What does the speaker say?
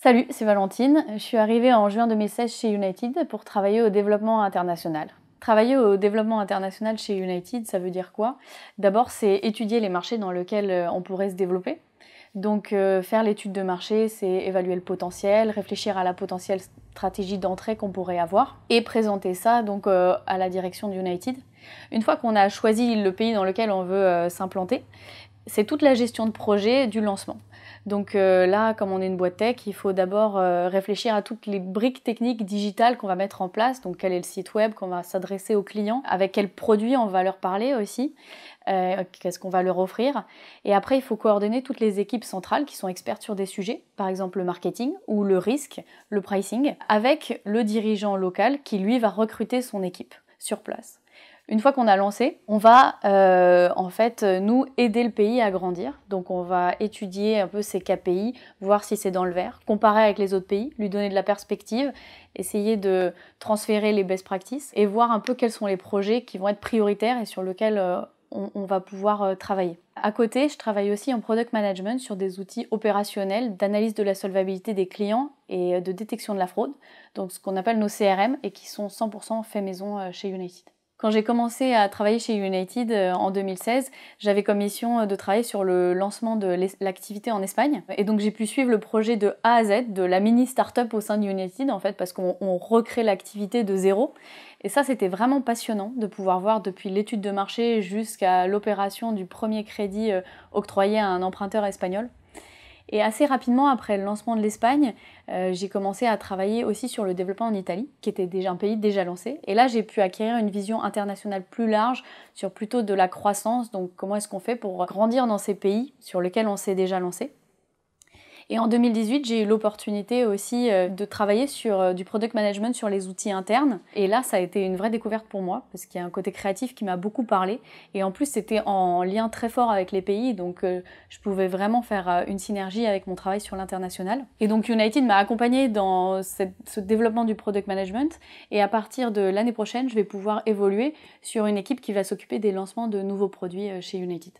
Salut, c'est Valentine. Je suis arrivée en juin 2016 chez United pour travailler au développement international. Travailler au développement international chez United, ça veut dire quoi? D'abord, c'est étudier les marchés dans lesquels on pourrait se développer. Donc, faire l'étude de marché, c'est évaluer le potentiel, réfléchir à la potentielle stratégie d'entrée qu'on pourrait avoir et présenter ça donc à la direction d'United. Une fois qu'on a choisi le pays dans lequel on veut s'implanter, c'est toute la gestion de projet du lancement. Donc là, comme on est une boîte tech, il faut d'abord réfléchir à toutes les briques techniques digitales qu'on va mettre en place. Donc quel est le site web qu'on va s'adresser aux clients, avec quels produits on va leur parler aussi, qu'est-ce qu'on va leur offrir. Et après, il faut coordonner toutes les équipes centrales qui sont expertes sur des sujets, par exemple le marketing ou le risque, le pricing, avec le dirigeant local qui lui va recruter son équipe sur place. Une fois qu'on a lancé, on va nous aider le pays à grandir. Donc on va étudier un peu ses KPI, voir si c'est dans le vert, comparer avec les autres pays, lui donner de la perspective, essayer de transférer les best practices et voir un peu quels sont les projets qui vont être prioritaires et sur lesquels on va pouvoir travailler. À côté, je travaille aussi en product management sur des outils opérationnels d'analyse de la solvabilité des clients et de détection de la fraude, donc ce qu'on appelle nos CRM et qui sont 100% fait maison chez United. Quand j'ai commencé à travailler chez United en 2016, j'avais comme mission de travailler sur le lancement de l'activité en Espagne. Et donc j'ai pu suivre le projet de A à Z, de la mini start-up au sein de United, en fait, parce qu'on recrée l'activité de zéro. Et ça, c'était vraiment passionnant de pouvoir voir depuis l'étude de marché jusqu'à l'opération du premier crédit octroyé à un emprunteur espagnol. Et assez rapidement, après le lancement de l'Espagne, j'ai commencé à travailler aussi sur le développement en Italie, qui était déjà un pays déjà lancé. Et là, j'ai pu acquérir une vision internationale plus large sur plutôt de la croissance. Donc, comment est-ce qu'on fait pour grandir dans ces pays sur lesquels on s'est déjà lancé. Et en 2018, j'ai eu l'opportunité aussi de travailler sur du product management sur les outils internes. Et là, ça a été une vraie découverte pour moi, parce qu'il y a un côté créatif qui m'a beaucoup parlé. Et en plus, c'était en lien très fort avec les pays, donc je pouvais vraiment faire une synergie avec mon travail sur l'international. Et donc United m'a accompagnée dans ce développement du product management. Et à partir de l'année prochaine, je vais pouvoir évoluer sur une équipe qui va s'occuper des lancements de nouveaux produits chez United.